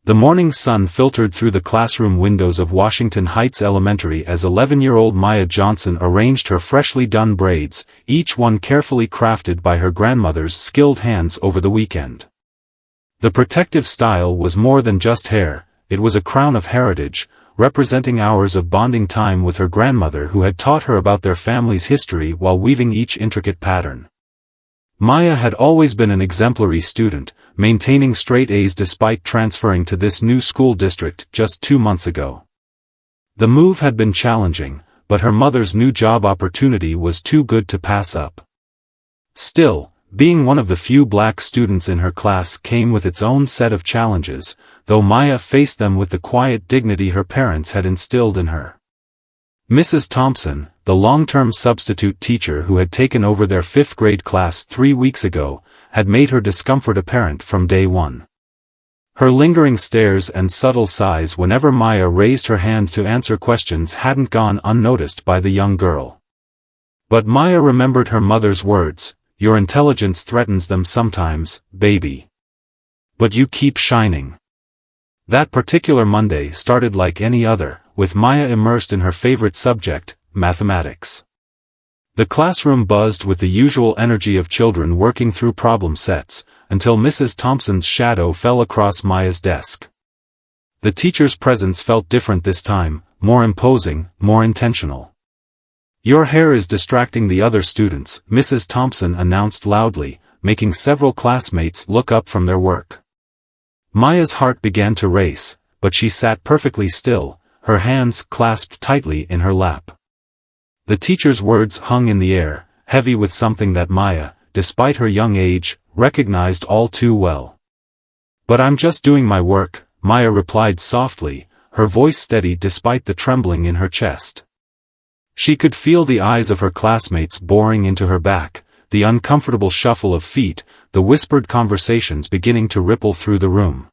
The morning sun filtered through the classroom windows of Washington Heights Elementary as 11-year-old Maya Johnson arranged her freshly done braids, each one carefully crafted by her grandmother's skilled hands over the weekend. The protective style was more than just hair, it was a crown of heritage, representing hours of bonding time with her grandmother who had taught her about their family's history while weaving each intricate pattern. Maya had always been an exemplary student, maintaining straight A's despite transferring to this new school district just 2 months ago. The move had been challenging, but her mother's new job opportunity was too good to pass up. Still, being one of the few black students in her class came with its own set of challenges, though Maya faced them with the quiet dignity her parents had instilled in her. Mrs. Thompson, the long-term substitute teacher who had taken over their 5th grade class 3 weeks ago, had made her discomfort apparent from day one. Her lingering stares and subtle sighs whenever Maya raised her hand to answer questions hadn't gone unnoticed by the young girl. But Maya remembered her mother's words, "Your intelligence threatens them sometimes, baby. But you keep shining." That particular Monday started like any other, with Maya immersed in her favorite subject, mathematics. The classroom buzzed with the usual energy of children working through problem sets, until Mrs. Thompson's shadow fell across Maya's desk. The teacher's presence felt different this time, more imposing, more intentional. "Your hair is distracting the other students," Mrs. Thompson announced loudly, making several classmates look up from their work. Maya's heart began to race, but she sat perfectly still, her hands clasped tightly in her lap. The teacher's words hung in the air, heavy with something that Maya, despite her young age, recognized all too well. "But I'm just doing my work," Maya replied softly, her voice steady despite the trembling in her chest. She could feel the eyes of her classmates boring into her back, the uncomfortable shuffle of feet, the whispered conversations beginning to ripple through the room.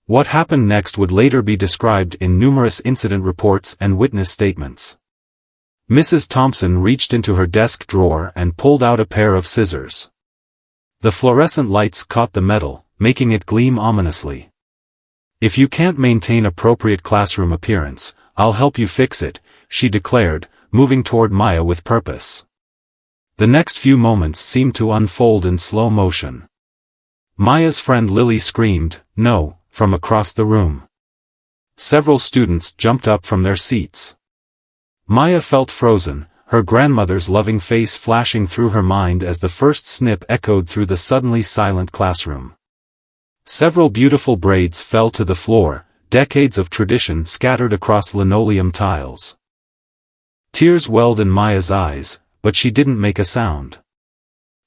What happened next would later be described in numerous incident reports and witness statements. Mrs. Thompson reached into her desk drawer and pulled out a pair of scissors. The fluorescent lights caught the metal, making it gleam ominously. "If you can't maintain appropriate classroom appearance, I'll help you fix it," she declared, moving toward Maya with purpose. The next few moments seemed to unfold in slow motion. Maya's friend Lily screamed, "No," from across the room. Several students jumped up from their seats. Maya felt frozen, her grandmother's loving face flashing through her mind as the first snip echoed through the suddenly silent classroom. Several beautiful braids fell to the floor, decades of tradition scattered across linoleum tiles. Tears welled in Maya's eyes, but she didn't make a sound.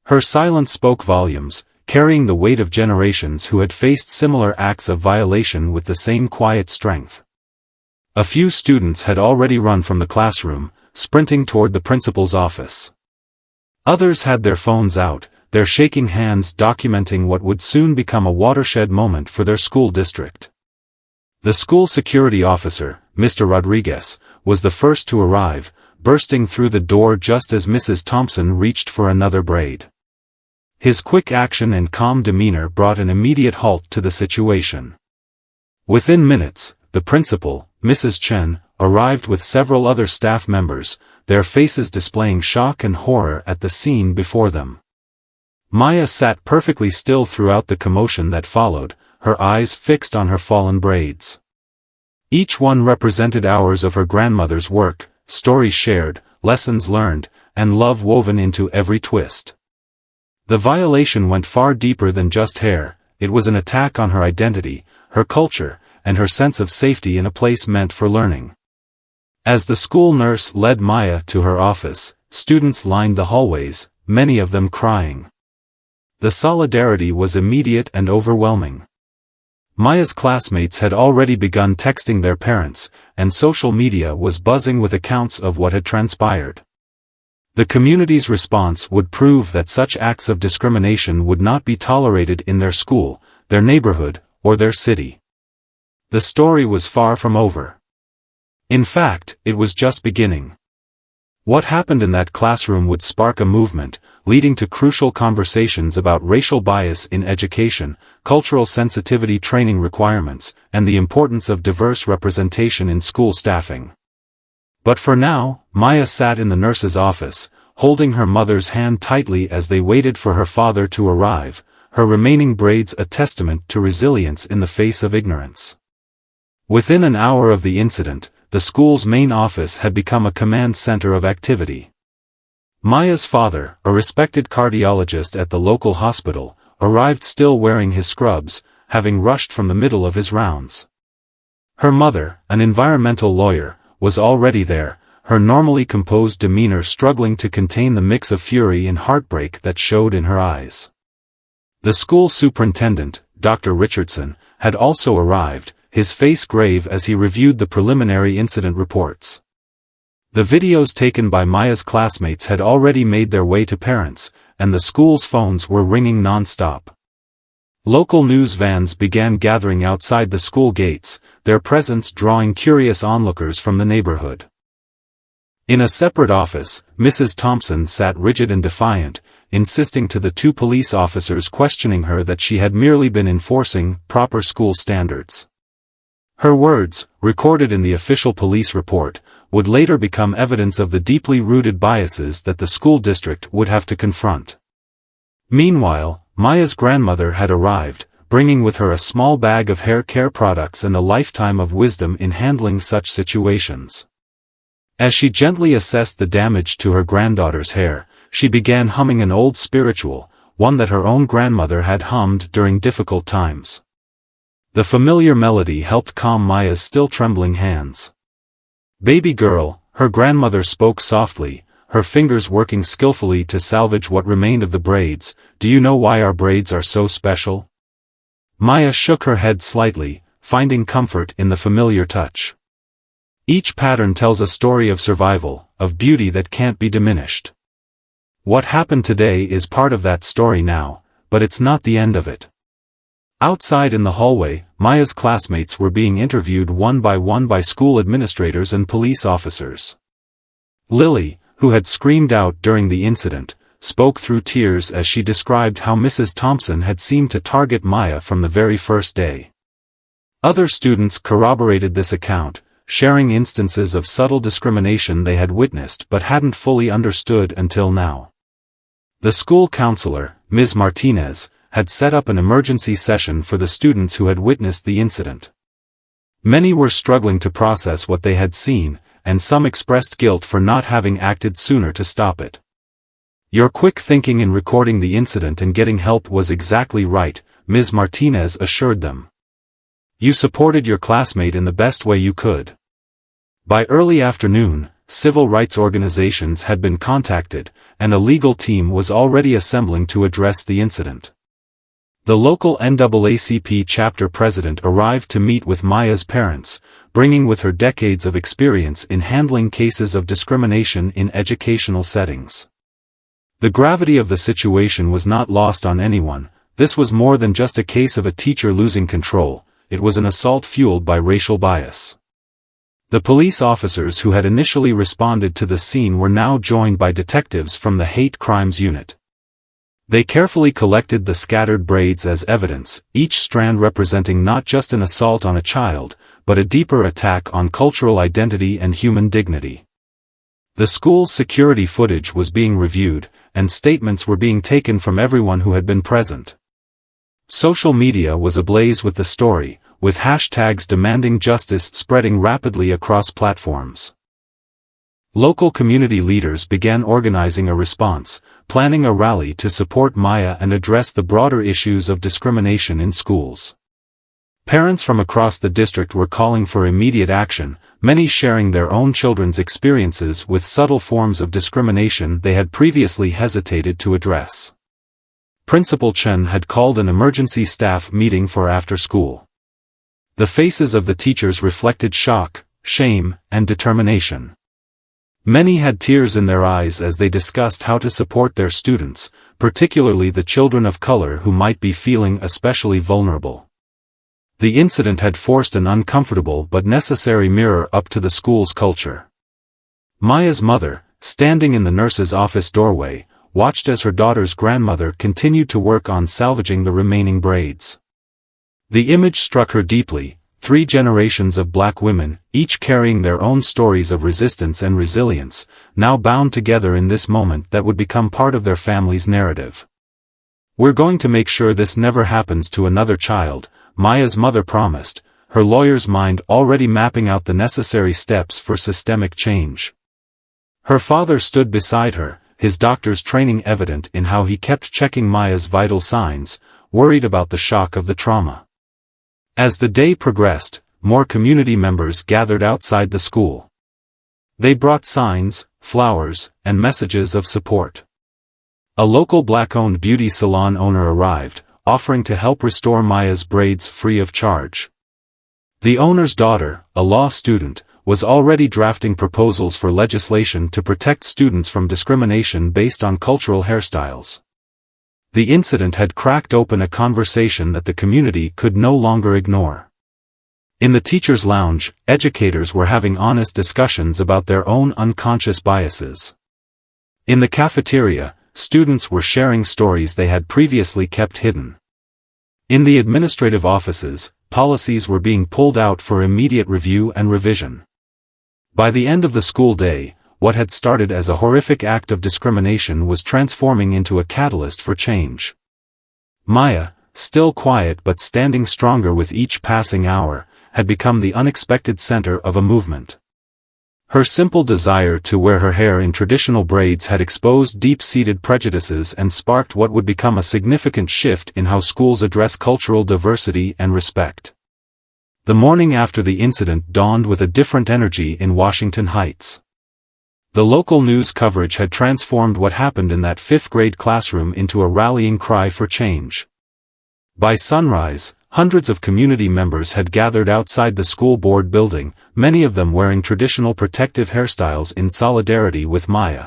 Her silence spoke volumes, carrying the weight of generations who had faced similar acts of violation with the same quiet strength. A few students had already run from the classroom, sprinting toward the principal's office. Others had their phones out, their shaking hands documenting what would soon become a watershed moment for their school district. The school security officer, Mr. Rodriguez, was the first to arrive, bursting through the door just as Mrs. Thompson reached for another braid. His quick action and calm demeanor brought an immediate halt to the situation. Within minutes, the principal, Mrs. Chen, arrived with several other staff members, their faces displaying shock and horror at the scene before them. Maya sat perfectly still throughout the commotion that followed, her eyes fixed on her fallen braids. Each one represented hours of her grandmother's work, stories shared, lessons learned, and love woven into every twist. The violation went far deeper than just hair, it was an attack on her identity, her culture, and her sense of safety in a place meant for learning. As the school nurse led Maya to her office, students lined the hallways, many of them crying. The solidarity was immediate and overwhelming. Maya's classmates had already begun texting their parents, and social media was buzzing with accounts of what had transpired. The community's response would prove that such acts of discrimination would not be tolerated in their school, their neighborhood, or their city. The story was far from over. In fact, it was just beginning. What happened in that classroom would spark a movement, leading to crucial conversations about racial bias in education, cultural sensitivity training requirements, and the importance of diverse representation in school staffing. But for now, Maya sat in the nurse's office, holding her mother's hand tightly as they waited for her father to arrive, her remaining braids a testament to resilience in the face of ignorance. Within an hour of the incident, the school's main office had become a command center of activity. Maya's father, a respected cardiologist at the local hospital, arrived still wearing his scrubs, having rushed from the middle of his rounds. Her mother, an environmental lawyer, was already there, her normally composed demeanor struggling to contain the mix of fury and heartbreak that showed in her eyes. The school superintendent, Dr. Richardson, had also arrived, his face grave as he reviewed the preliminary incident reports. The videos taken by Maya's classmates had already made their way to parents, and the school's phones were ringing non-stop. Local news vans began gathering outside the school gates, their presence drawing curious onlookers from the neighborhood. In a separate office, Mrs. Thompson sat rigid and defiant, insisting to the two police officers questioning her that she had merely been enforcing proper school standards. Her words, recorded in the official police report, would later become evidence of the deeply rooted biases that the school district would have to confront. Meanwhile, Maya's grandmother had arrived, bringing with her a small bag of hair care products and a lifetime of wisdom in handling such situations. As she gently assessed the damage to her granddaughter's hair, she began humming an old spiritual, one that her own grandmother had hummed during difficult times. The familiar melody helped calm Maya's still trembling hands. "Baby girl," her grandmother spoke softly, her fingers working skillfully to salvage what remained of the braids, "do you know why our braids are so special?" Maya shook her head slightly, finding comfort in the familiar touch. "Each pattern tells a story of survival, of beauty that can't be diminished. What happened today is part of that story now, but it's not the end of it." Outside in the hallway, Maya's classmates were being interviewed one by school administrators and police officers. Lily, who had screamed out during the incident, spoke through tears as she described how Mrs. Thompson had seemed to target Maya from the very first day. Other students corroborated this account, sharing instances of subtle discrimination they had witnessed but hadn't fully understood until now. The school counselor, Ms. Martinez, had set up an emergency session for the students who had witnessed the incident. Many were struggling to process what they had seen, and some expressed guilt for not having acted sooner to stop it. "Your quick thinking in recording the incident and getting help was exactly right," Ms. Martinez assured them. "You supported your classmate in the best way you could." By early afternoon, civil rights organizations had been contacted, and a legal team was already assembling to address the incident. The local NAACP chapter president arrived to meet with Maya's parents, bringing with her decades of experience in handling cases of discrimination in educational settings. The gravity of the situation was not lost on anyone. This was more than just a case of a teacher losing control, it was an assault fueled by racial bias. The police officers who had initially responded to the scene were now joined by detectives from the Hate Crimes Unit. They carefully collected the scattered braids as evidence, each strand representing not just an assault on a child, but a deeper attack on cultural identity and human dignity. The school's security footage was being reviewed, and statements were being taken from everyone who had been present. Social media was ablaze with the story, with hashtags demanding justice spreading rapidly across platforms. Local community leaders began organizing a response, planning a rally to support Maya and address the broader issues of discrimination in schools. Parents from across the district were calling for immediate action, many sharing their own children's experiences with subtle forms of discrimination they had previously hesitated to address. Principal Chen had called an emergency staff meeting for after school. The faces of the teachers reflected shock, shame, and determination. Many had tears in their eyes as they discussed how to support their students, particularly the children of color who might be feeling especially vulnerable. The incident had forced an uncomfortable but necessary mirror up to the school's culture. Maya's mother, standing in the nurse's office doorway, watched as her daughter's grandmother continued to work on salvaging the remaining braids. The image struck her deeply: 3 generations of black women, each carrying their own stories of resistance and resilience, now bound together in this moment that would become part of their family's narrative. "We're going to make sure this never happens to another child," Maya's mother promised, her lawyer's mind already mapping out the necessary steps for systemic change. Her father stood beside her, his doctor's training evident in how he kept checking Maya's vital signs, worried about the shock of the trauma. As the day progressed, more community members gathered outside the school. They brought signs, flowers, and messages of support. A local black-owned beauty salon owner arrived, offering to help restore Maya's braids free of charge. The owner's daughter, a law student, was already drafting proposals for legislation to protect students from discrimination based on cultural hairstyles. The incident had cracked open a conversation that the community could no longer ignore. In the teacher's lounge, educators were having honest discussions about their own unconscious biases. In the cafeteria, students were sharing stories they had previously kept hidden. In the administrative offices, policies were being pulled out for immediate review and revision. By the end of the school day, what had started as a horrific act of discrimination was transforming into a catalyst for change. Maya, still quiet but standing stronger with each passing hour, had become the unexpected center of a movement. Her simple desire to wear her hair in traditional braids had exposed deep-seated prejudices and sparked what would become a significant shift in how schools address cultural diversity and respect. The morning after the incident dawned with a different energy in Washington Heights. The local news coverage had transformed what happened in that 5th-grade classroom into a rallying cry for change. By sunrise, hundreds of community members had gathered outside the school board building, many of them wearing traditional protective hairstyles in solidarity with Maya.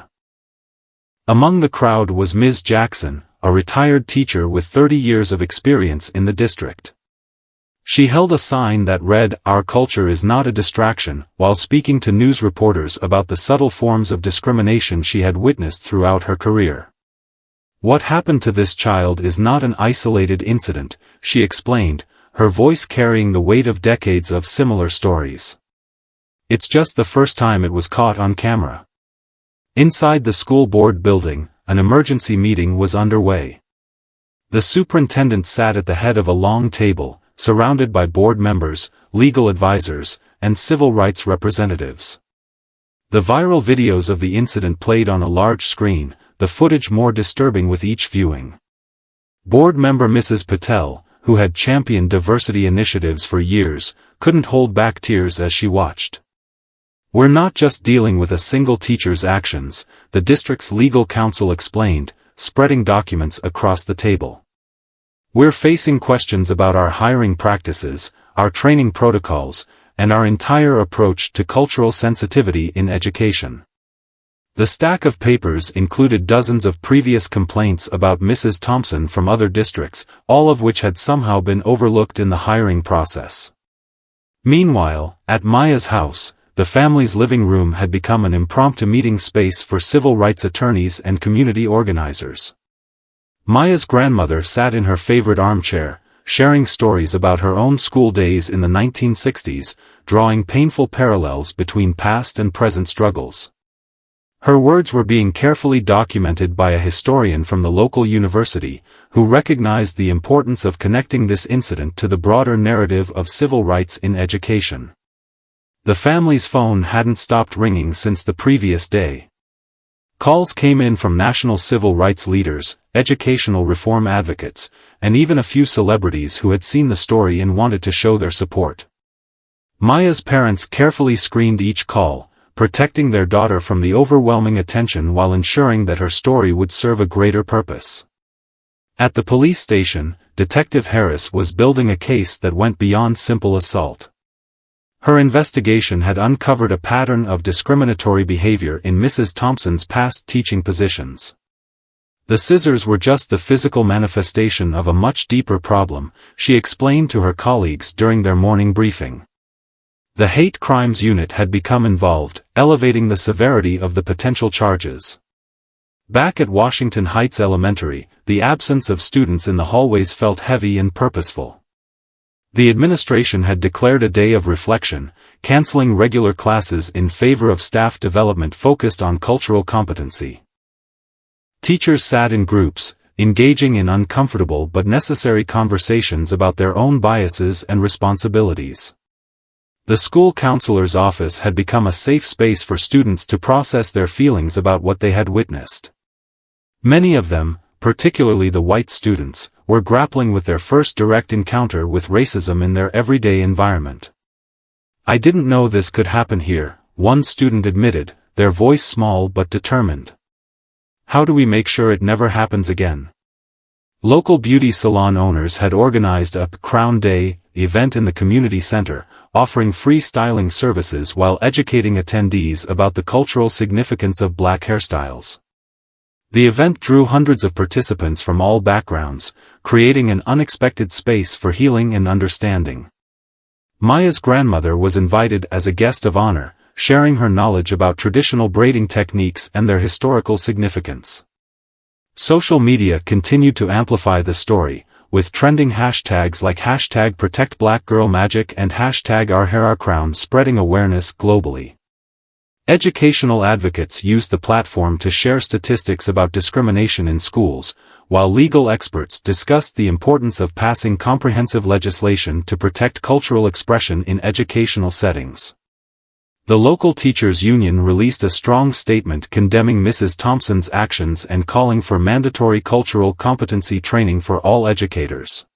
Among the crowd was Ms. Jackson, a retired teacher with 30 years of experience in the district. She held a sign that read, "Our culture is not a distraction," while speaking to news reporters about the subtle forms of discrimination she had witnessed throughout her career. "What happened to this child is not an isolated incident," she explained, her voice carrying the weight of decades of similar stories. "It's just the first time it was caught on camera." Inside the school board building, an emergency meeting was underway. The superintendent sat at the head of a long table, surrounded by board members, legal advisors, and civil rights representatives. The viral videos of the incident played on a large screen, the footage more disturbing with each viewing. Board member Mrs. Patel, who had championed diversity initiatives for years, couldn't hold back tears as she watched. "We're not just dealing with a single teacher's actions," the district's legal counsel explained, spreading documents across the table. "We're facing questions about our hiring practices, our training protocols, and our entire approach to cultural sensitivity in education." The stack of papers included dozens of previous complaints about Mrs. Thompson from other districts, all of which had somehow been overlooked in the hiring process. Meanwhile, at Maya's house, the family's living room had become an impromptu meeting space for civil rights attorneys and community organizers. Maya's grandmother sat in her favorite armchair, sharing stories about her own school days in the 1960s, drawing painful parallels between past and present struggles. Her words were being carefully documented by a historian from the local university, who recognized the importance of connecting this incident to the broader narrative of civil rights in education. The family's phone hadn't stopped ringing since the previous day. Calls came in from national civil rights leaders, educational reform advocates, and even a few celebrities who had seen the story and wanted to show their support. Maya's parents carefully screened each call, protecting their daughter from the overwhelming attention while ensuring that her story would serve a greater purpose. At the police station, Detective Harris was building a case that went beyond simple assault. Her investigation had uncovered a pattern of discriminatory behavior in Mrs. Thompson's past teaching positions. The scissors were just the physical manifestation of a much deeper problem, she explained to her colleagues during their morning briefing. The hate crimes unit had become involved, elevating the severity of the potential charges. Back at Washington Heights Elementary, the absence of students in the hallways felt heavy and purposeful. The administration had declared a day of reflection, canceling regular classes in favor of staff development focused on cultural competency. Teachers sat in groups, engaging in uncomfortable but necessary conversations about their own biases and responsibilities. The school counselor's office had become a safe space for students to process their feelings about what they had witnessed. Many of them, particularly the white students, were grappling with their first direct encounter with racism in their everyday environment. "I didn't know this could happen here," one student admitted, their voice small but determined. "How do we make sure it never happens again?" Local beauty salon owners had organized a Crown Day event in the community center, offering free styling services while educating attendees about the cultural significance of black hairstyles. The event drew hundreds of participants from all backgrounds, creating an unexpected space for healing and understanding. Maya's grandmother was invited as a guest of honor, sharing her knowledge about traditional braiding techniques and their historical significance. Social media continued to amplify the story, with trending hashtags like #ProtectBlackGirlMagic and #OurHairOurCrown spreading awareness globally. Educational advocates used the platform to share statistics about discrimination in schools, while legal experts discussed the importance of passing comprehensive legislation to protect cultural expression in educational settings. The local teachers' union released a strong statement condemning Mrs. Thompson's actions and calling for mandatory cultural competency training for all educators.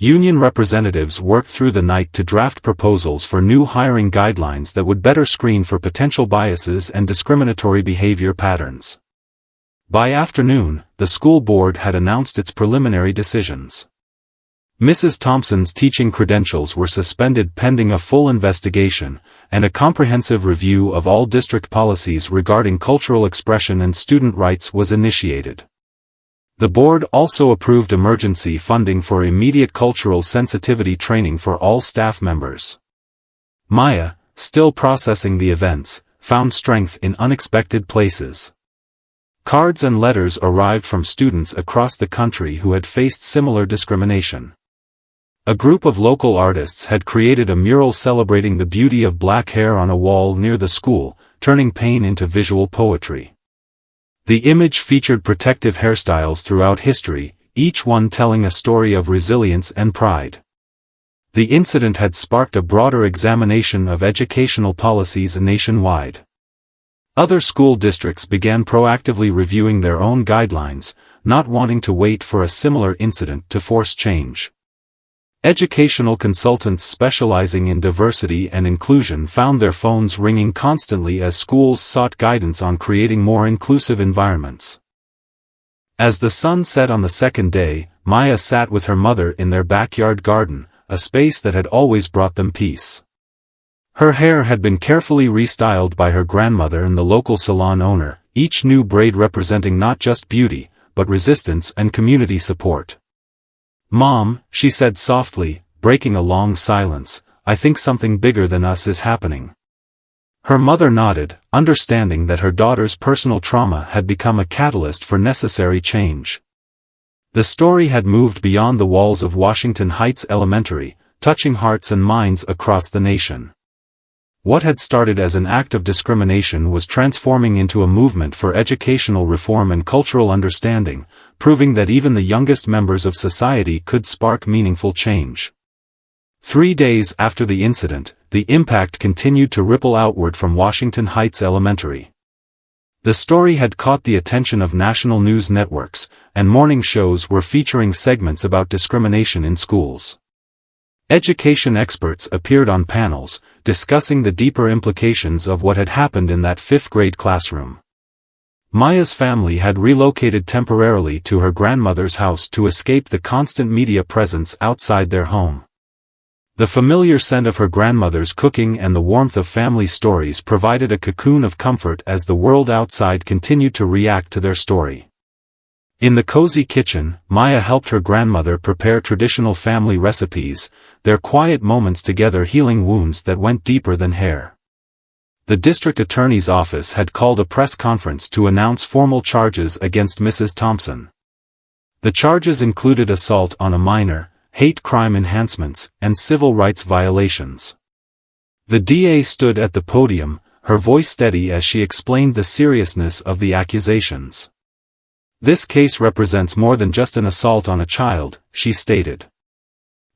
Union representatives worked through the night to draft proposals for new hiring guidelines that would better screen for potential biases and discriminatory behavior patterns. By afternoon, the school board had announced its preliminary decisions. Mrs. Thompson's teaching credentials were suspended pending a full investigation, and a comprehensive review of all district policies regarding cultural expression and student rights was initiated. The board also approved emergency funding for immediate cultural sensitivity training for all staff members. Maya, still processing the events, found strength in unexpected places. Cards and letters arrived from students across the country who had faced similar discrimination. A group of local artists had created a mural celebrating the beauty of black hair on a wall near the school, turning pain into visual poetry. The image featured protective hairstyles throughout history, each one telling a story of resilience and pride. The incident had sparked a broader examination of educational policies nationwide. Other school districts began proactively reviewing their own guidelines, not wanting to wait for a similar incident to force change. Educational consultants specializing in diversity and inclusion found their phones ringing constantly as schools sought guidance on creating more inclusive environments. As the sun set on the second day, Maya sat with her mother in their backyard garden, a space that had always brought them peace. Her hair had been carefully restyled by her grandmother and the local salon owner, each new braid representing not just beauty, but resistance and community support. "Mom," she said softly, breaking a long silence, "I think something bigger than us is happening." Her mother nodded, understanding that her daughter's personal trauma had become a catalyst for necessary change. The story had moved beyond the walls of Washington Heights Elementary, touching hearts and minds across the nation. What had started as an act of discrimination was transforming into a movement for educational reform and cultural understanding, proving that even the youngest members of society could spark meaningful change. 3 days after the incident, the impact continued to ripple outward from Washington Heights Elementary. The story had caught the attention of national news networks, and morning shows were featuring segments about discrimination in schools. Education experts appeared on panels, discussing the deeper implications of what had happened in that fifth-grade classroom. Maya's family had relocated temporarily to her grandmother's house to escape the constant media presence outside their home. The familiar scent of her grandmother's cooking and the warmth of family stories provided a cocoon of comfort as the world outside continued to react to their story. In the cozy kitchen, Maya helped her grandmother prepare traditional family recipes, their quiet moments together healing wounds that went deeper than hair. the district attorney's office had called a press conference to announce formal charges against Mrs. Thompson. The charges included assault on a minor, hate crime enhancements, and civil rights violations. The DA stood at the podium, her voice steady as she explained the seriousness of the accusations. "This case represents more than just an assault on a child," she stated.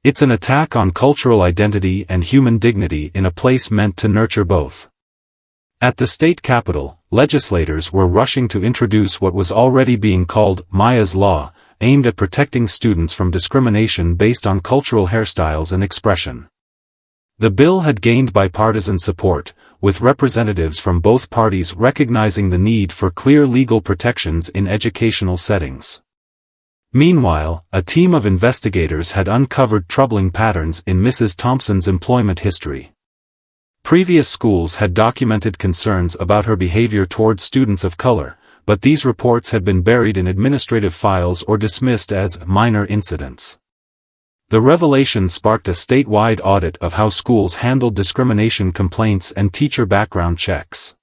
"It's an attack on cultural identity and human dignity in a place meant to nurture both." At the state capitol, legislators were rushing to introduce what was already being called Maya's Law, aimed at protecting students from discrimination based on cultural hairstyles and expression. The bill had gained bipartisan support, with representatives from both parties recognizing the need for clear legal protections in educational settings. Meanwhile, a team of investigators had uncovered troubling patterns in Mrs. Thompson's employment history. Previous schools had documented concerns about her behavior toward students of color, but these reports had been buried in administrative files or dismissed as minor incidents. The revelation sparked a statewide audit of how schools handled discrimination complaints and teacher background checks.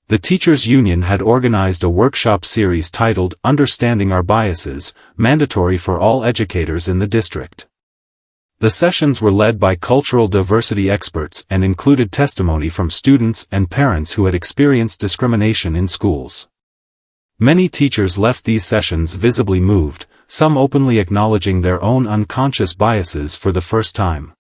The teachers' union had organized a workshop series titled "Understanding Our Biases," mandatory for all educators in the district. The sessions were led by cultural diversity experts and included testimony from students and parents who had experienced discrimination in schools. Many teachers left these sessions visibly moved, some openly acknowledging their own unconscious biases for the first time.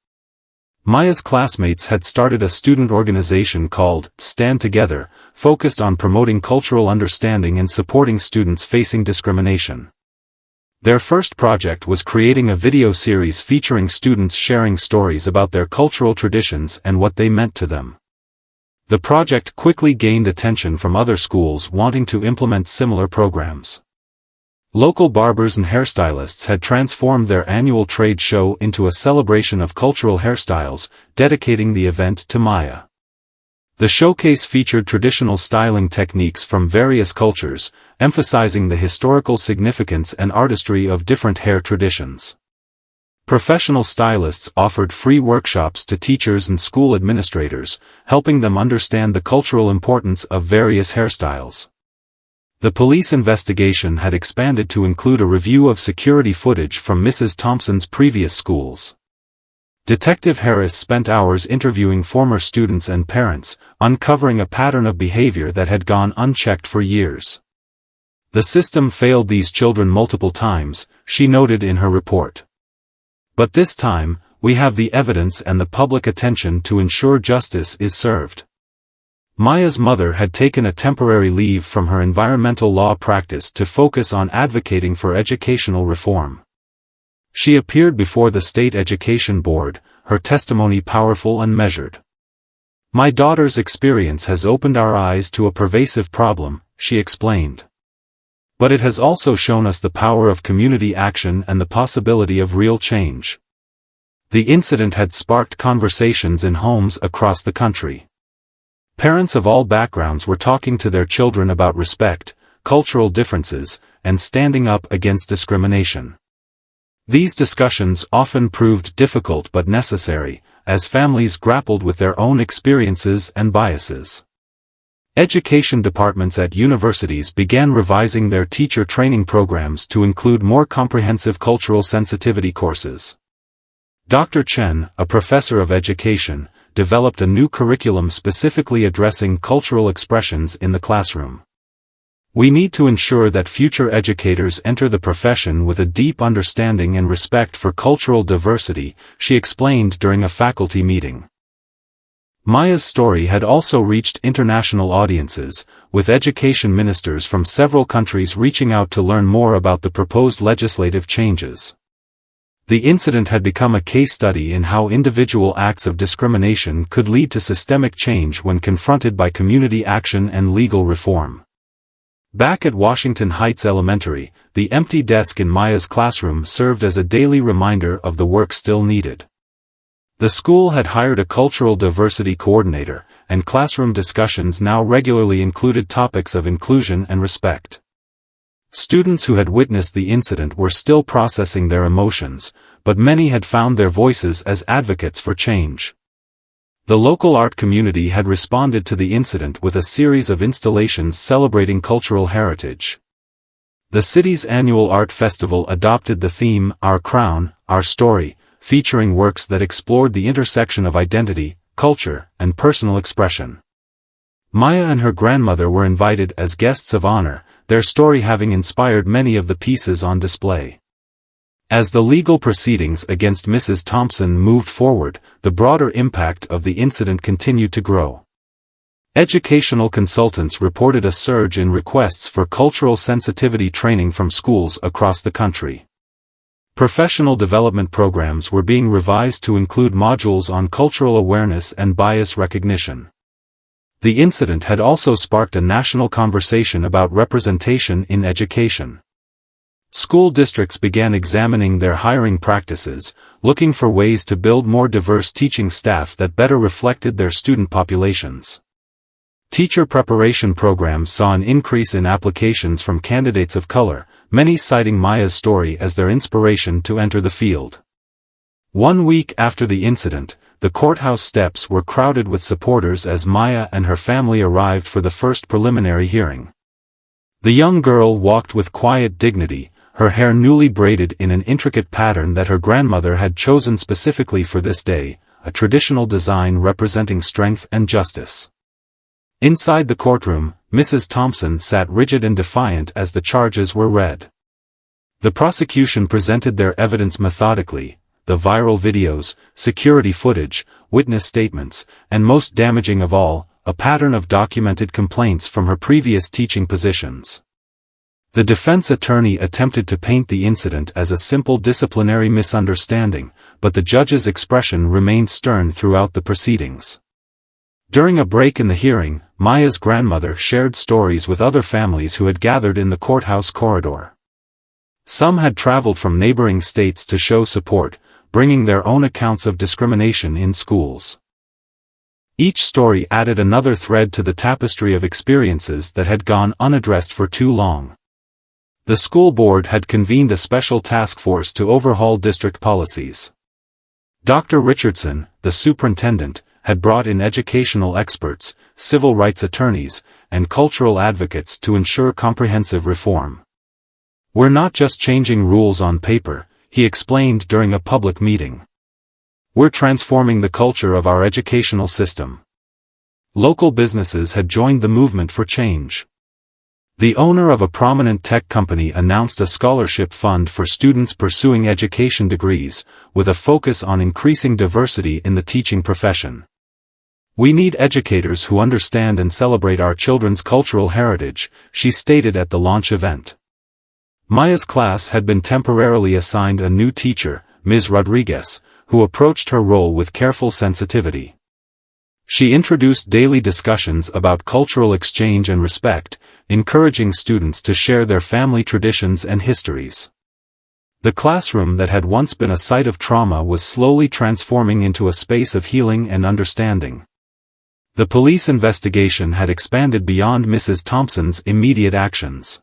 Maya's classmates had started a student organization called Stand Together, focused on promoting cultural understanding and supporting students facing discrimination. Their first project was creating a video series featuring students sharing stories about their cultural traditions and what they meant to them. The project quickly gained attention from other schools wanting to implement similar programs. Local barbers and hairstylists had transformed their annual trade show into a celebration of cultural hairstyles, dedicating the event to Maya. The showcase featured traditional styling techniques from various cultures, emphasizing the historical significance and artistry of different hair traditions. Professional stylists offered free workshops to teachers and school administrators, helping them understand the cultural importance of various hairstyles. The police investigation had expanded to include a review of security footage from Mrs. Thompson's previous schools. Detective Harris spent hours interviewing former students and parents, uncovering a pattern of behavior that had gone unchecked for years. "The system failed these children multiple times," she noted in her report. "But this time, we have the evidence and the public attention to ensure justice is served." Maya's mother had taken a temporary leave from her environmental law practice to focus on advocating for educational reform. She appeared before the state education board, her testimony powerful and measured. "My daughter's experience has opened our eyes to a pervasive problem," she explained. "But it has also shown us the power of community action and the possibility of real change." The incident had sparked conversations in homes across the country. Parents of all backgrounds were talking to their children about respect, cultural differences, and standing up against discrimination. These discussions often proved difficult but necessary, as families grappled with their own experiences and biases. Education departments at universities began revising their teacher training programs to include more comprehensive cultural sensitivity courses. Dr. Chen, a professor of education, developed a new curriculum specifically addressing cultural expressions in the classroom. "We need to ensure that future educators enter the profession with a deep understanding and respect for cultural diversity," she explained during a faculty meeting. Maya's story had also reached international audiences, with education ministers from several countries reaching out to learn more about the proposed legislative changes. The incident had become a case study in how individual acts of discrimination could lead to systemic change when confronted by community action and legal reform. Back at Washington Heights Elementary, the empty desk in Maya's classroom served as a daily reminder of the work still needed. The school had hired a cultural diversity coordinator, and classroom discussions now regularly included topics of inclusion and respect. Students who had witnessed the incident were still processing their emotions, but many had found their voices as advocates for change. The local art community had responded to the incident with a series of installations celebrating cultural heritage. The city's annual art festival adopted the theme, Our Crown, Our Story, featuring works that explored the intersection of identity, culture, and personal expression. Maya and her grandmother were invited as guests of honor, their story having inspired many of the pieces on display. As the legal proceedings against Mrs. Thompson moved forward, the broader impact of the incident continued to grow. Educational consultants reported a surge in requests for cultural sensitivity training from schools across the country. Professional development programs were being revised to include modules on cultural awareness and bias recognition. The incident had also sparked a national conversation about representation in education. School districts began examining their hiring practices, looking for ways to build more diverse teaching staff that better reflected their student populations. Teacher preparation programs saw an increase in applications from candidates of color, many citing Maya's story as their inspiration to enter the field. 1 week after the incident, the courthouse steps were crowded with supporters as Maya and her family arrived for the first preliminary hearing. The young girl walked with quiet dignity, her hair newly braided in an intricate pattern that her grandmother had chosen specifically for this day, a traditional design representing strength and justice. Inside the courtroom, Mrs. Thompson sat rigid and defiant as the charges were read. The prosecution presented their evidence methodically, the viral videos, security footage, witness statements, and most damaging of all, a pattern of documented complaints from her previous teaching positions. The defense attorney attempted to paint the incident as a simple disciplinary misunderstanding, but the judge's expression remained stern throughout the proceedings. During a break in the hearing, Maya's grandmother shared stories with other families who had gathered in the courthouse corridor. Some had traveled from neighboring states to show support, bringing their own accounts of discrimination in schools. Each story added another thread to the tapestry of experiences that had gone unaddressed for too long. The school board had convened a special task force to overhaul district policies. Dr. Richardson, the superintendent, had brought in educational experts, civil rights attorneys, and cultural advocates to ensure comprehensive reform. "We're not just changing rules on paper," he explained during a public meeting. "We're transforming the culture of our educational system." Local businesses had joined the movement for change. The owner of a prominent tech company announced a scholarship fund for students pursuing education degrees, with a focus on increasing diversity in the teaching profession. "We need educators who understand and celebrate our children's cultural heritage," she stated at the launch event. Maya's class had been temporarily assigned a new teacher, Ms. Rodriguez, who approached her role with careful sensitivity. She introduced daily discussions about cultural exchange and respect, encouraging students to share their family traditions and histories. The classroom that had once been a site of trauma was slowly transforming into a space of healing and understanding. The police investigation had expanded beyond Mrs. Thompson's immediate actions.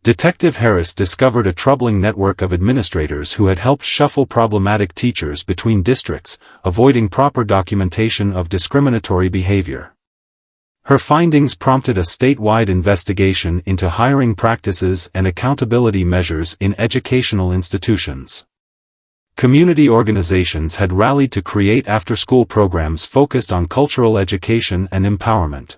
Detective Harris discovered a troubling network of administrators who had helped shuffle problematic teachers between districts, avoiding proper documentation of discriminatory behavior. Her findings prompted a statewide investigation into hiring practices and accountability measures in educational institutions. Community organizations had rallied to create after-school programs focused on cultural education and empowerment.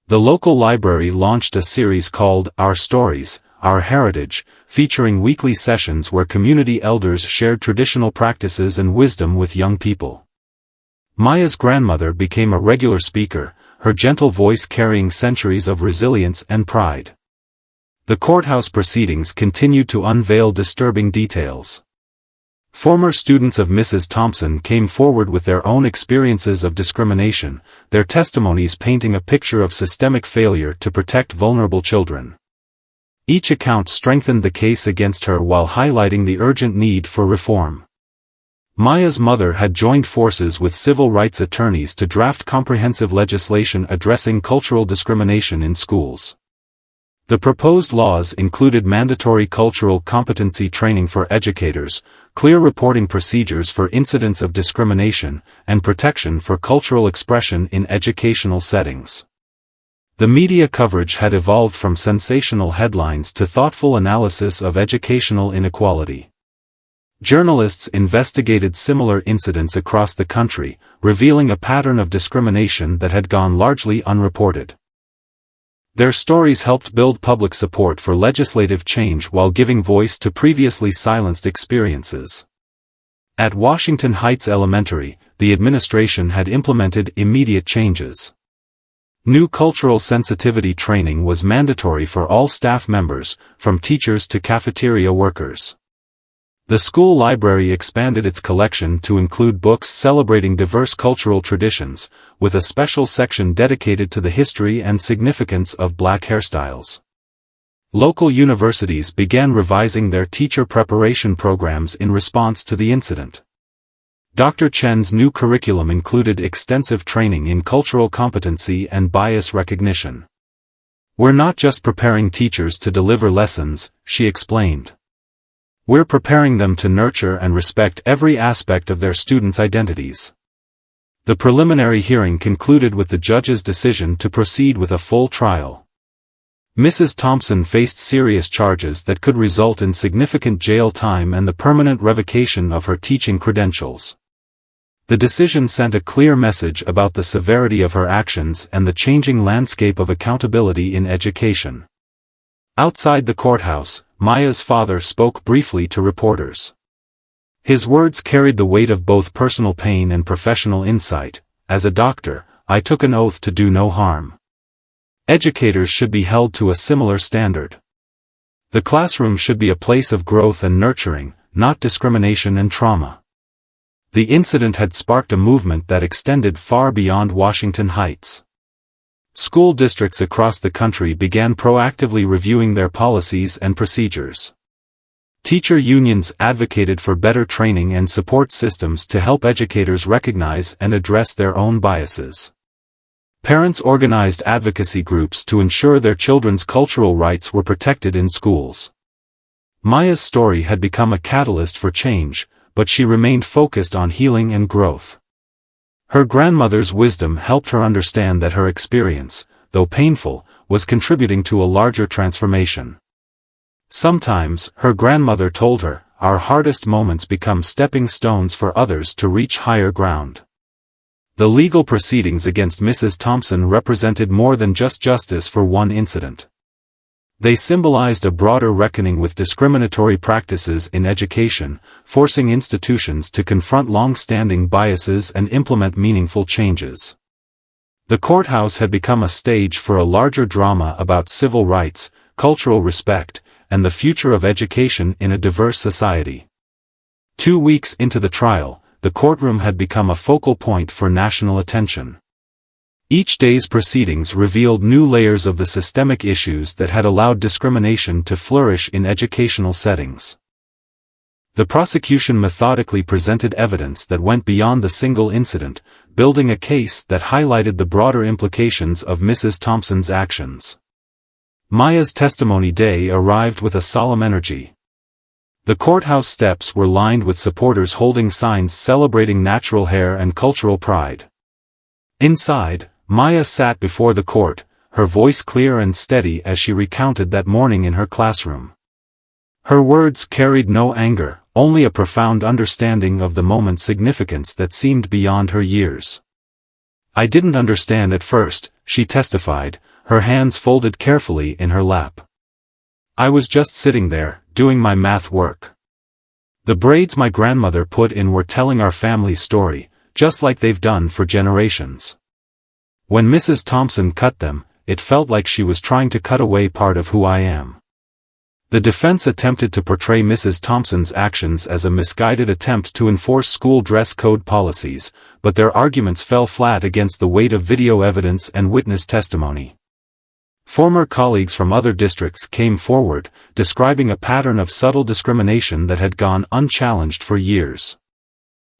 The local library launched a series called Our Stories, Our Heritage, featuring weekly sessions where community elders shared traditional practices and wisdom with young people. Maya's grandmother became a regular speaker, her gentle voice carrying centuries of resilience and pride. The courthouse proceedings continued to unveil disturbing details. Former students of Mrs. Thompson came forward with their own experiences of discrimination, their testimonies painting a picture of systemic failure to protect vulnerable children. Each account strengthened the case against her while highlighting the urgent need for reform. Maya's mother had joined forces with civil rights attorneys to draft comprehensive legislation addressing cultural discrimination in schools. The proposed laws included mandatory cultural competency training for educators, clear reporting procedures for incidents of discrimination, and protection for cultural expression in educational settings. The media coverage had evolved from sensational headlines to thoughtful analysis of educational inequality. Journalists investigated similar incidents across the country, revealing a pattern of discrimination that had gone largely unreported. Their stories helped build public support for legislative change while giving voice to previously silenced experiences. At Washington Heights Elementary, the administration had implemented immediate changes. New cultural sensitivity training was mandatory for all staff members, from teachers to cafeteria workers. The school library expanded its collection to include books celebrating diverse cultural traditions, with a special section dedicated to the history and significance of Black hairstyles. Local universities began revising their teacher preparation programs in response to the incident. Dr. Chen's new curriculum included extensive training in cultural competency and bias recognition. "We're not just preparing teachers to deliver lessons," she explained. "We're preparing them to nurture and respect every aspect of their students' identities." The preliminary hearing concluded with the judge's decision to proceed with a full trial. Mrs. Thompson faced serious charges that could result in significant jail time and the permanent revocation of her teaching credentials. The decision sent a clear message about the severity of her actions and the changing landscape of accountability in education. Outside the courthouse, Maya's father spoke briefly to reporters. His words carried the weight of both personal pain and professional insight. "As a doctor, I took an oath to do no harm. Educators should be held to a similar standard. The classroom should be a place of growth and nurturing, not discrimination and trauma." The incident had sparked a movement that extended far beyond Washington Heights. School districts across the country began proactively reviewing their policies and procedures. Teacher unions advocated for better training and support systems to help educators recognize and address their own biases. Parents organized advocacy groups to ensure their children's cultural rights were protected in schools. Maya's story had become a catalyst for change, but she remained focused on healing and growth. Her grandmother's wisdom helped her understand that her experience, though painful, was contributing to a larger transformation. Sometimes, her grandmother told her, "Our hardest moments become stepping stones for others to reach higher ground." The legal proceedings against Mrs. Thompson represented more than just justice for one incident. They symbolized a broader reckoning with discriminatory practices in education, forcing institutions to confront long-standing biases and implement meaningful changes. The courthouse had become a stage for a larger drama about civil rights, cultural respect, and the future of education in a diverse society. 2 weeks into the trial, the courtroom had become a focal point for national attention. Each day's proceedings revealed new layers of the systemic issues that had allowed discrimination to flourish in educational settings. The prosecution methodically presented evidence that went beyond the single incident, building a case that highlighted the broader implications of Mrs. Thompson's actions. Maya's testimony day arrived with a solemn energy. The courthouse steps were lined with supporters holding signs celebrating natural hair and cultural pride. Inside, Maya sat before the court, her voice clear and steady as she recounted that morning in her classroom. Her words carried no anger, only a profound understanding of the moment's significance that seemed beyond her years. "I didn't understand at first," she testified, her hands folded carefully in her lap. "I was just sitting there, doing my math work. The braids my grandmother put in were telling our family's story, just like they've done for generations. When Mrs. Thompson cut them, it felt like she was trying to cut away part of who I am." The defense attempted to portray Mrs. Thompson's actions as a misguided attempt to enforce school dress code policies, but their arguments fell flat against the weight of video evidence and witness testimony. Former colleagues from other districts came forward, describing a pattern of subtle discrimination that had gone unchallenged for years.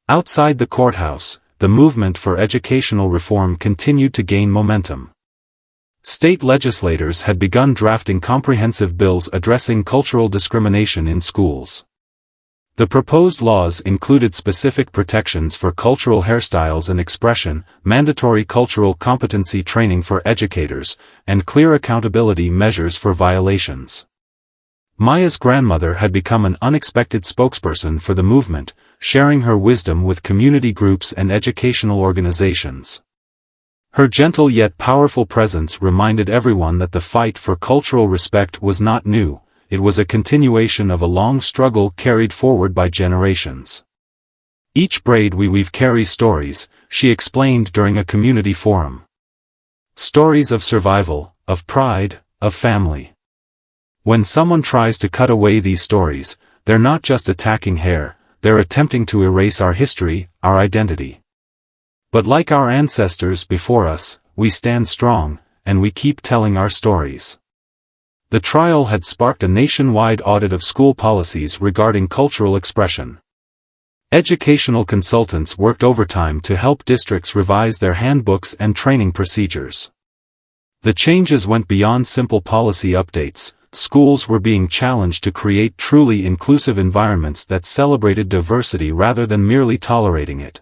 Outside the courthouse, the movement for educational reform continued to gain momentum. State legislators had begun drafting comprehensive bills addressing cultural discrimination in schools. The proposed laws included specific protections for cultural hairstyles and expression, mandatory cultural competency training for educators, and clear accountability measures for violations. Maya's grandmother had become an unexpected spokesperson for the movement, sharing her wisdom with community groups and educational organizations. Her gentle yet powerful presence reminded everyone that the fight for cultural respect was not new. It was a continuation of a long struggle carried forward by generations. Each braid we weave carries stories, she explained during a community forum. Stories of survival, of pride, of family. When someone tries to cut away these stories, they're not just attacking hair, they're attempting to erase our history, our identity. But like our ancestors before us, we stand strong, and we keep telling our stories. The trial had sparked a nationwide audit of school policies regarding cultural expression. Educational consultants worked overtime to help districts revise their handbooks and training procedures. The changes went beyond simple policy updates. Schools were being challenged to create truly inclusive environments that celebrated diversity rather than merely tolerating it.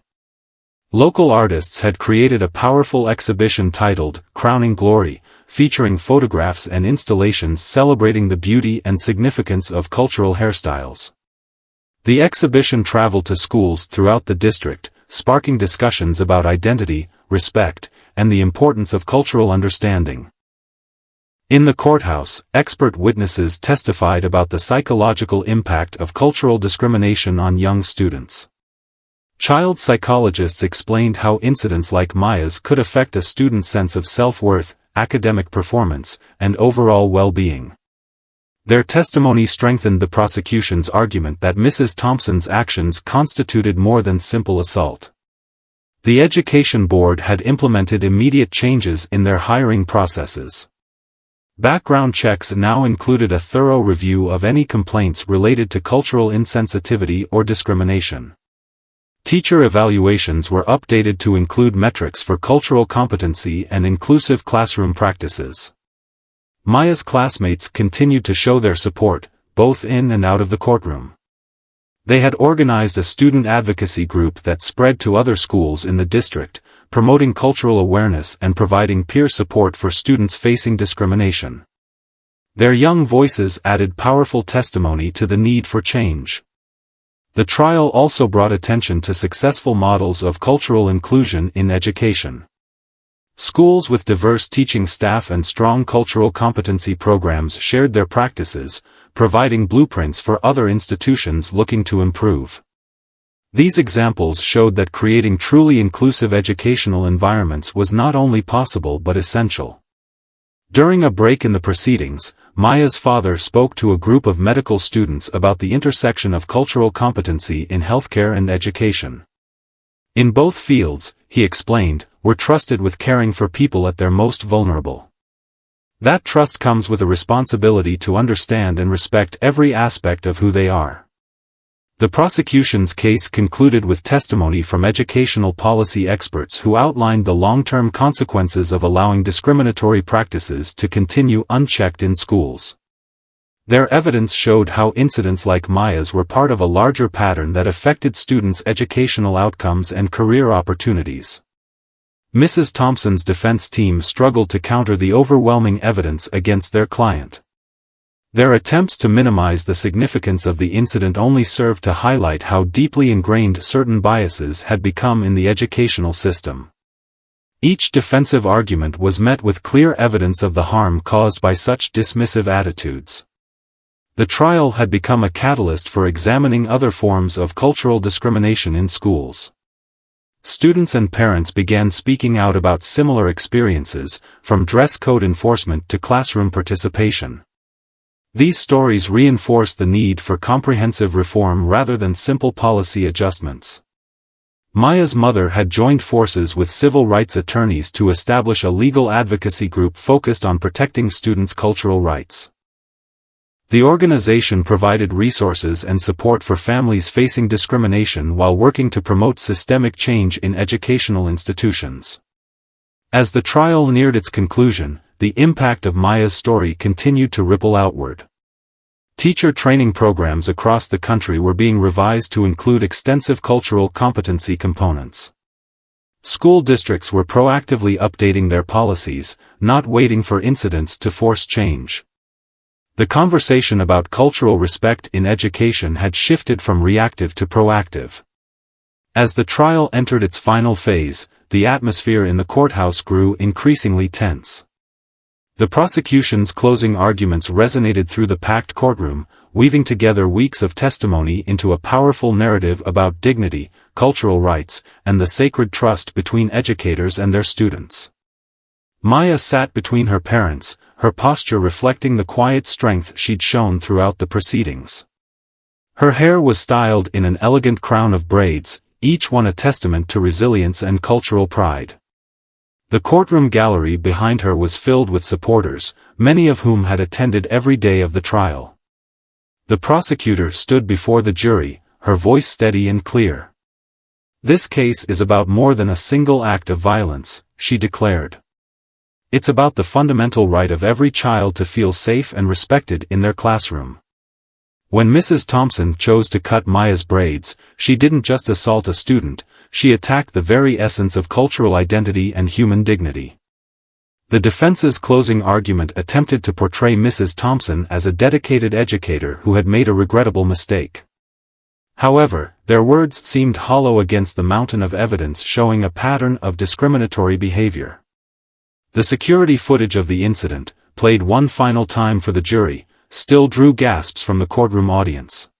Local artists had created a powerful exhibition titled Crowning Glory, featuring photographs and installations celebrating the beauty and significance of cultural hairstyles. The exhibition traveled to schools throughout the district, sparking discussions about identity, respect, and the importance of cultural understanding. In the courthouse, expert witnesses testified about the psychological impact of cultural discrimination on young students. Child psychologists explained how incidents like Maya's could affect a student's sense of self-worth, academic performance, and overall well-being. Their testimony strengthened the prosecution's argument that Mrs. Thompson's actions constituted more than simple assault. The Education Board had implemented immediate changes in their hiring processes. Background checks now included a thorough review of any complaints related to cultural insensitivity or discrimination. Teacher evaluations were updated to include metrics for cultural competency and inclusive classroom practices. Maya's classmates continued to show their support, both in and out of the courtroom. They had organized a student advocacy group that spread to other schools in the district, promoting cultural awareness and providing peer support for students facing discrimination. Their young voices added powerful testimony to the need for change. The trial also brought attention to successful models of cultural inclusion in education. Schools with diverse teaching staff and strong cultural competency programs shared their practices, providing blueprints for other institutions looking to improve. These examples showed that creating truly inclusive educational environments was not only possible but essential. During a break in the proceedings, Maya's father spoke to a group of medical students about the intersection of cultural competency in healthcare and education. In both fields, he explained, we're trusted with caring for people at their most vulnerable. That trust comes with a responsibility to understand and respect every aspect of who they are. The prosecution's case concluded with testimony from educational policy experts who outlined the long-term consequences of allowing discriminatory practices to continue unchecked in schools. Their evidence showed how incidents like Maya's were part of a larger pattern that affected students' educational outcomes and career opportunities. Mrs. Thompson's defense team struggled to counter the overwhelming evidence against their client. Their attempts to minimize the significance of the incident only served to highlight how deeply ingrained certain biases had become in the educational system. Each defensive argument was met with clear evidence of the harm caused by such dismissive attitudes. The trial had become a catalyst for examining other forms of cultural discrimination in schools. Students and parents began speaking out about similar experiences, from dress code enforcement to classroom participation. These stories reinforced the need for comprehensive reform rather than simple policy adjustments. Maya's mother had joined forces with civil rights attorneys to establish a legal advocacy group focused on protecting students' cultural rights. The organization provided resources and support for families facing discrimination while working to promote systemic change in educational institutions. As the trial neared its conclusion, the impact of Maya's story continued to ripple outward. Teacher training programs across the country were being revised to include extensive cultural competency components. School districts were proactively updating their policies, not waiting for incidents to force change. The conversation about cultural respect in education had shifted from reactive to proactive. As the trial entered its final phase, the atmosphere in the courthouse grew increasingly tense. The prosecution's closing arguments resonated through the packed courtroom, weaving together weeks of testimony into a powerful narrative about dignity, cultural rights, and the sacred trust between educators and their students. Maya sat between her parents, her posture reflecting the quiet strength she'd shown throughout the proceedings. Her hair was styled in an elegant crown of braids, each one a testament to resilience and cultural pride. The courtroom gallery behind her was filled with supporters, many of whom had attended every day of the trial. The prosecutor stood before the jury, her voice steady and clear. "This case is about more than a single act of violence," she declared. "It's about the fundamental right of every child to feel safe and respected in their classroom." When Mrs. Thompson chose to cut Maya's braids, she didn't just assault a student, she attacked the very essence of cultural identity and human dignity. The defense's closing argument attempted to portray Mrs. Thompson as a dedicated educator who had made a regrettable mistake. However, their words seemed hollow against the mountain of evidence showing a pattern of discriminatory behavior. The security footage of the incident, played one final time for the jury, still drew gasps from the courtroom audience.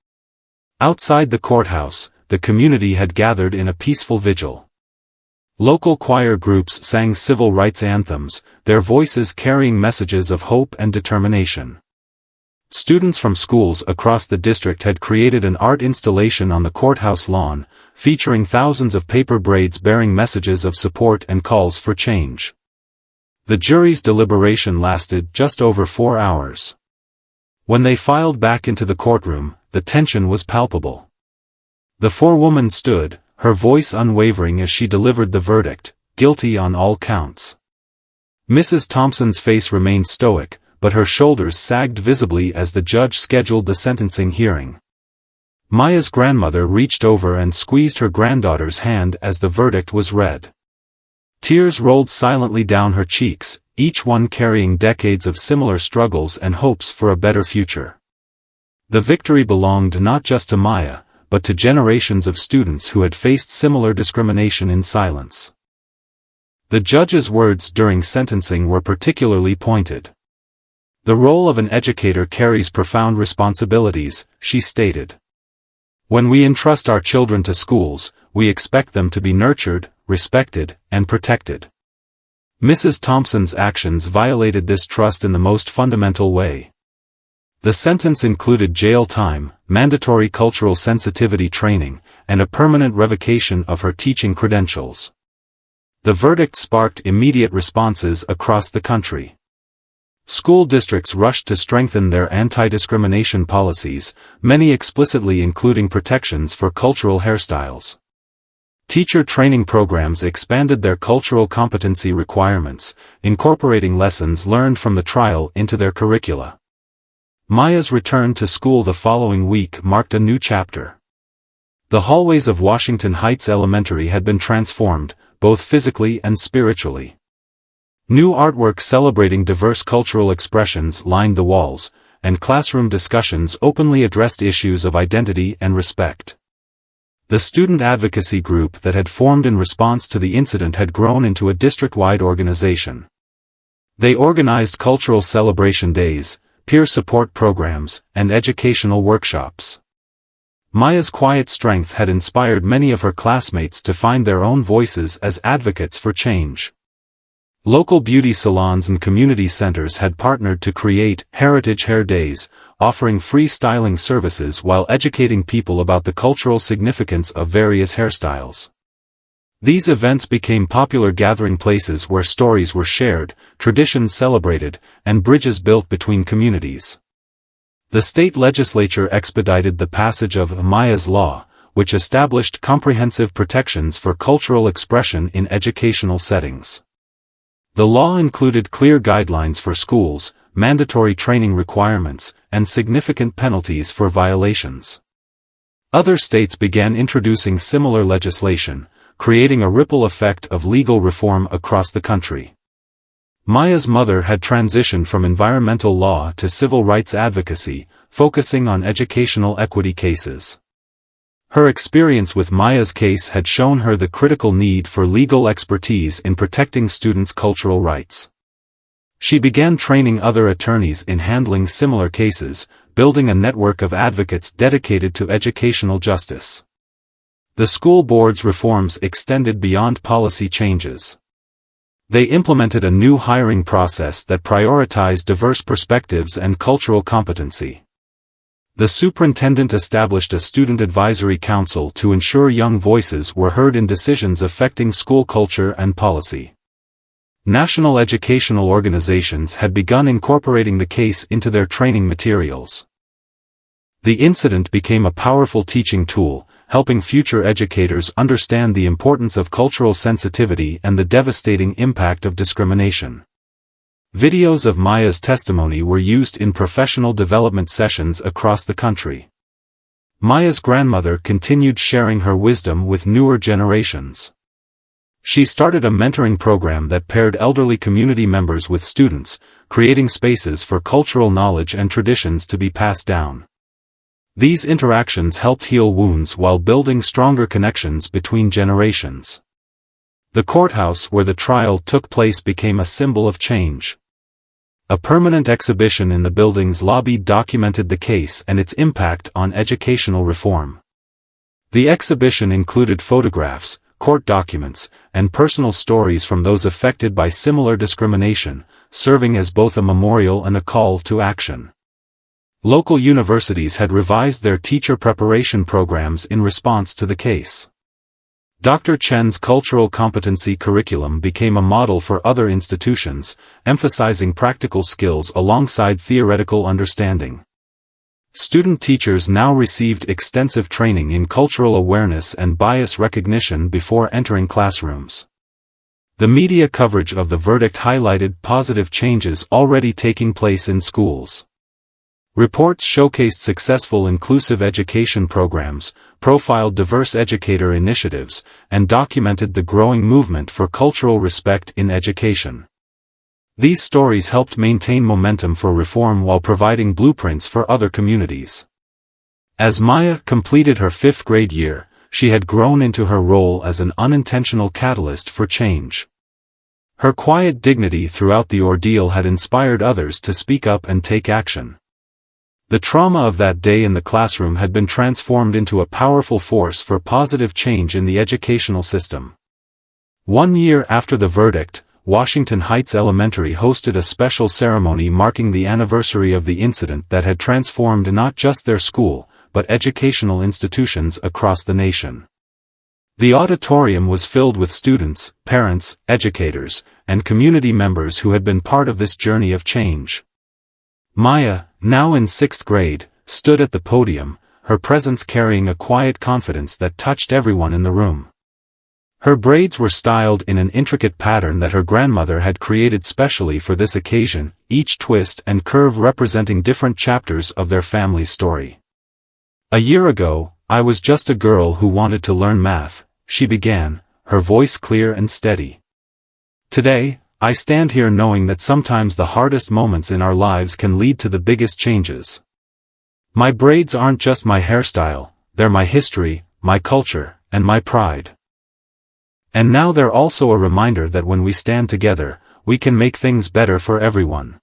Outside the courthouse, the community had gathered in a peaceful vigil. Local choir groups sang civil rights anthems, their voices carrying messages of hope and determination. Students from schools across the district had created an art installation on the courthouse lawn, featuring thousands of paper braids bearing messages of support and calls for change. The jury's deliberation lasted just over 4 hours. When they filed back into the courtroom, the tension was palpable. The forewoman stood, her voice unwavering as she delivered the verdict, guilty on all counts. Mrs. Thompson's face remained stoic, but her shoulders sagged visibly as the judge scheduled the sentencing hearing. Maya's grandmother reached over and squeezed her granddaughter's hand as the verdict was read. Tears rolled silently down her cheeks, each one carrying decades of similar struggles and hopes for a better future. The victory belonged not just to Maya, but to generations of students who had faced similar discrimination in silence. The judge's words during sentencing were particularly pointed. "The role of an educator carries profound responsibilities," she stated. "When we entrust our children to schools, we expect them to be nurtured, respected, and protected." Mrs. Thompson's actions violated this trust in the most fundamental way. The sentence included jail time, mandatory cultural sensitivity training, and a permanent revocation of her teaching credentials. The verdict sparked immediate responses across the country. School districts rushed to strengthen their anti-discrimination policies, many explicitly including protections for cultural hairstyles. Teacher training programs expanded their cultural competency requirements, incorporating lessons learned from the trial into their curricula. Maya's return to school the following week marked a new chapter. The hallways of Washington Heights Elementary had been transformed, both physically and spiritually. New artwork celebrating diverse cultural expressions lined the walls, and classroom discussions openly addressed issues of identity and respect. The student advocacy group that had formed in response to the incident had grown into a district-wide organization. They organized cultural celebration days, peer support programs, and educational workshops. Maya's quiet strength had inspired many of her classmates to find their own voices as advocates for change. Local beauty salons and community centers had partnered to create Heritage Hair Days, offering free styling services while educating people about the cultural significance of various hairstyles. These events became popular gathering places where stories were shared, traditions celebrated, and bridges built between communities. The state legislature expedited the passage of Maya's Law, which established comprehensive protections for cultural expression in educational settings. The law included clear guidelines for schools, mandatory training requirements, and significant penalties for violations. Other states began introducing similar legislation, creating a ripple effect of legal reform across the country. Maya's mother had transitioned from environmental law to civil rights advocacy, focusing on educational equity cases. Her experience with Maya's case had shown her the critical need for legal expertise in protecting students' cultural rights. She began training other attorneys in handling similar cases, building a network of advocates dedicated to educational justice. The school board's reforms extended beyond policy changes. They implemented a new hiring process that prioritized diverse perspectives and cultural competency. The superintendent established a student advisory council to ensure young voices were heard in decisions affecting school culture and policy. National educational organizations had begun incorporating the case into their training materials. The incident became a powerful teaching tool, helping future educators understand the importance of cultural sensitivity and the devastating impact of discrimination. Videos of Maya's testimony were used in professional development sessions across the country. Maya's grandmother continued sharing her wisdom with newer generations. She started a mentoring program that paired elderly community members with students, creating spaces for cultural knowledge and traditions to be passed down. These interactions helped heal wounds while building stronger connections between generations. The courthouse where the trial took place became a symbol of change. A permanent exhibition in the building's lobby documented the case and its impact on educational reform. The exhibition included photographs, court documents, and personal stories from those affected by similar discrimination, serving as both a memorial and a call to action. Local universities had revised their teacher preparation programs in response to the case. Dr. Chen's cultural competency curriculum became a model for other institutions, emphasizing practical skills alongside theoretical understanding. Student teachers now received extensive training in cultural awareness and bias recognition before entering classrooms. The media coverage of the verdict highlighted positive changes already taking place in schools. Reports showcased successful inclusive education programs, profiled diverse educator initiatives, and documented the growing movement for cultural respect in education. These stories helped maintain momentum for reform while providing blueprints for other communities. As Maya completed her 5th grade year, she had grown into her role as an unintentional catalyst for change. Her quiet dignity throughout the ordeal had inspired others to speak up and take action. The trauma of that day in the classroom had been transformed into a powerful force for positive change in the educational system. 1 year after the verdict, Washington Heights Elementary hosted a special ceremony marking the anniversary of the incident that had transformed not just their school, but educational institutions across the nation. The auditorium was filled with students, parents, educators, and community members who had been part of this journey of change. Maya, now in 6th grade, stood at the podium, her presence carrying a quiet confidence that touched everyone in the room. Her braids were styled in an intricate pattern that her grandmother had created specially for this occasion, each twist and curve representing different chapters of their family's story. "A year ago, I was just a girl who wanted to learn math," she began, her voice clear and steady. "Today, I stand here knowing that sometimes the hardest moments in our lives can lead to the biggest changes. My braids aren't just my hairstyle, they're my history, my culture, and my pride. And now they're also a reminder that when we stand together, we can make things better for everyone."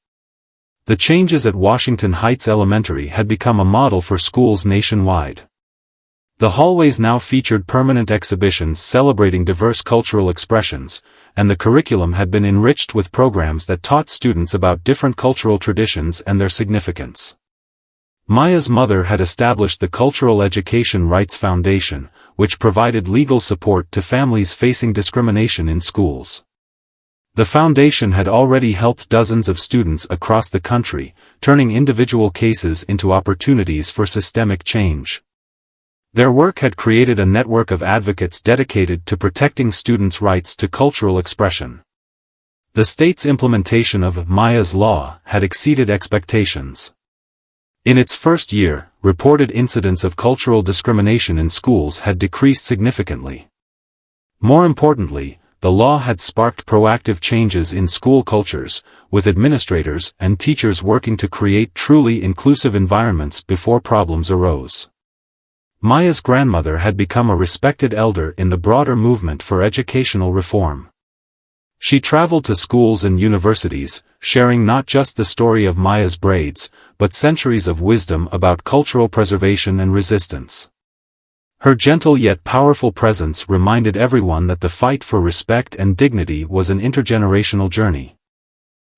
The changes at Washington Heights Elementary had become a model for schools nationwide. The hallways now featured permanent exhibitions celebrating diverse cultural expressions, and the curriculum had been enriched with programs that taught students about different cultural traditions and their significance. Maya's mother had established the Cultural Education Rights Foundation, which provided legal support to families facing discrimination in schools. The foundation had already helped dozens of students across the country, turning individual cases into opportunities for systemic change. Their work had created a network of advocates dedicated to protecting students' rights to cultural expression. The state's implementation of Maya's law had exceeded expectations. In its first year, reported incidents of cultural discrimination in schools had decreased significantly. More importantly, the law had sparked proactive changes in school cultures, with administrators and teachers working to create truly inclusive environments before problems arose. Maya's grandmother had become a respected elder in the broader movement for educational reform. She traveled to schools and universities, sharing not just the story of Maya's braids, but centuries of wisdom about cultural preservation and resistance. Her gentle yet powerful presence reminded everyone that the fight for respect and dignity was an intergenerational journey.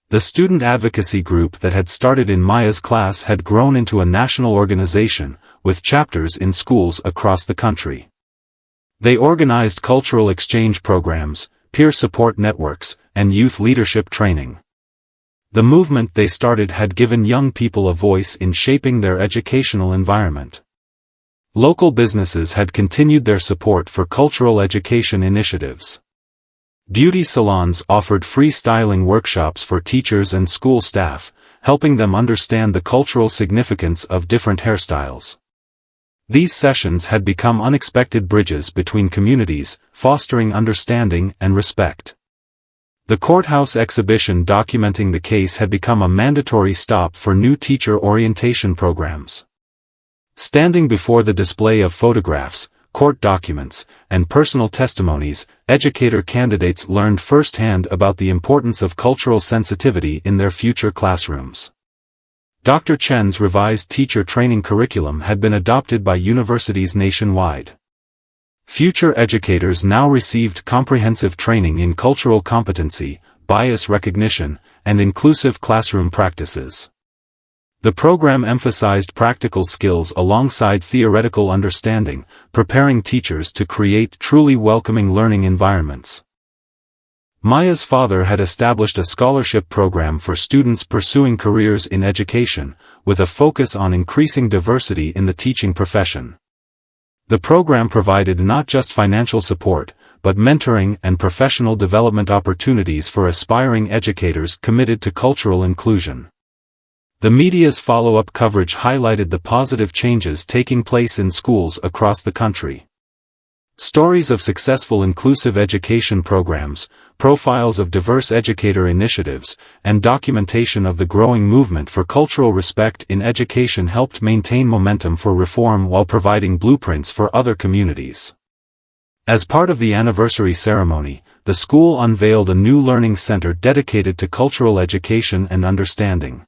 The student advocacy group that had started in Maya's class had grown into a national organization, with chapters in schools across the country. They organized cultural exchange programs, peer support networks, and youth leadership training. The movement they started had given young people a voice in shaping their educational environment. Local businesses had continued their support for cultural education initiatives. Beauty salons offered free styling workshops for teachers and school staff, helping them understand the cultural significance of different hairstyles. These sessions had become unexpected bridges between communities, fostering understanding and respect. The courthouse exhibition documenting the case had become a mandatory stop for new teacher orientation programs. Standing before the display of photographs, court documents, and personal testimonies, educator candidates learned firsthand about the importance of cultural sensitivity in their future classrooms. Dr. Chen's revised teacher training curriculum had been adopted by universities nationwide. Future educators now received comprehensive training in cultural competency, bias recognition, and inclusive classroom practices. The program emphasized practical skills alongside theoretical understanding, preparing teachers to create truly welcoming learning environments. Maya's father had established a scholarship program for students pursuing careers in education, with a focus on increasing diversity in the teaching profession. The program provided not just financial support, but mentoring and professional development opportunities for aspiring educators committed to cultural inclusion. The media's follow-up coverage highlighted the positive changes taking place in schools across the country. Stories of successful inclusive education programs, profiles of diverse educator initiatives, and documentation of the growing movement for cultural respect in education helped maintain momentum for reform while providing blueprints for other communities. As part of the anniversary ceremony, the school unveiled a new learning center dedicated to cultural education and understanding.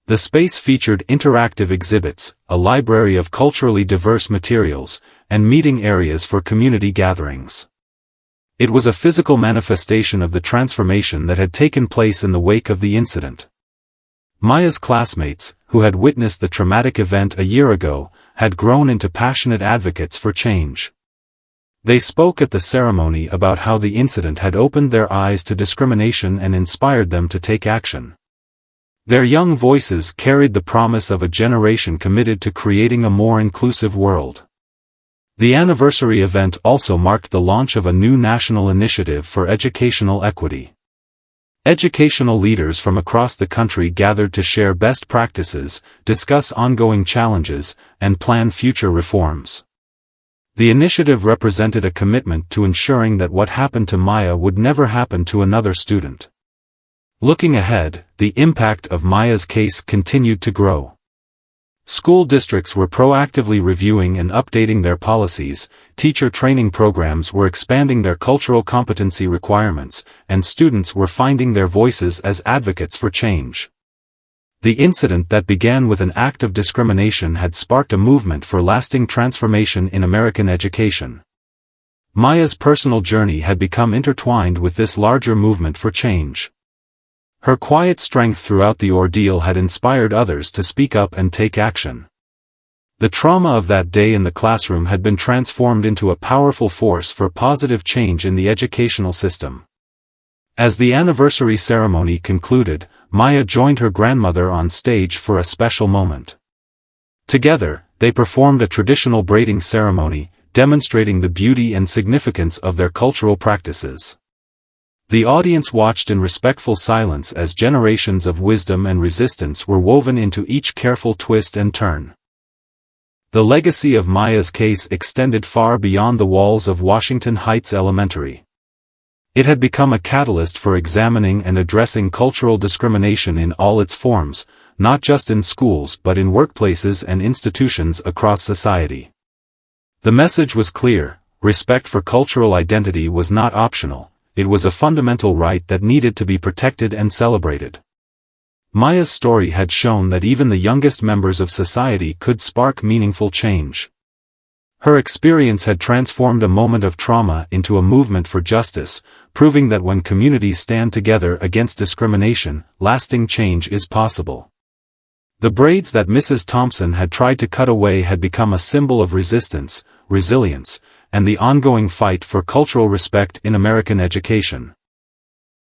The space featured interactive exhibits, a library of culturally diverse materials, and meeting areas for community gatherings. It was a physical manifestation of the transformation that had taken place in the wake of the incident. Maya's classmates, who had witnessed the traumatic event a year ago, had grown into passionate advocates for change. They spoke at the ceremony about how the incident had opened their eyes to discrimination and inspired them to take action. Their young voices carried the promise of a generation committed to creating a more inclusive world. The anniversary event also marked the launch of a new national initiative for educational equity. Educational leaders from across the country gathered to share best practices, discuss ongoing challenges, and plan future reforms. The initiative represented a commitment to ensuring that what happened to Maya would never happen to another student. Looking ahead, the impact of Maya's case continued to grow. School districts were proactively reviewing and updating their policies, teacher training programs were expanding their cultural competency requirements, and students were finding their voices as advocates for change. The incident that began with an act of discrimination had sparked a movement for lasting transformation in American education. Maya's personal journey had become intertwined with this larger movement for change. Her quiet strength throughout the ordeal had inspired others to speak up and take action. The trauma of that day in the classroom had been transformed into a powerful force for positive change in the educational system. As the anniversary ceremony concluded, Maya joined her grandmother on stage for a special moment. Together, they performed a traditional braiding ceremony, demonstrating the beauty and significance of their cultural practices. The audience watched in respectful silence as generations of wisdom and resistance were woven into each careful twist and turn. The legacy of Maya's case extended far beyond the walls of Washington Heights Elementary. It had become a catalyst for examining and addressing cultural discrimination in all its forms, not just in schools but in workplaces and institutions across society. The message was clear: respect for cultural identity was not optional, it was a fundamental right that needed to be protected and celebrated. Maya's story had shown that even the youngest members of society could spark meaningful change. Her experience had transformed a moment of trauma into a movement for justice, proving that when communities stand together against discrimination, lasting change is possible. The braids that Mrs. Thompson had tried to cut away had become a symbol of resistance, resilience, and the ongoing fight for cultural respect in American education.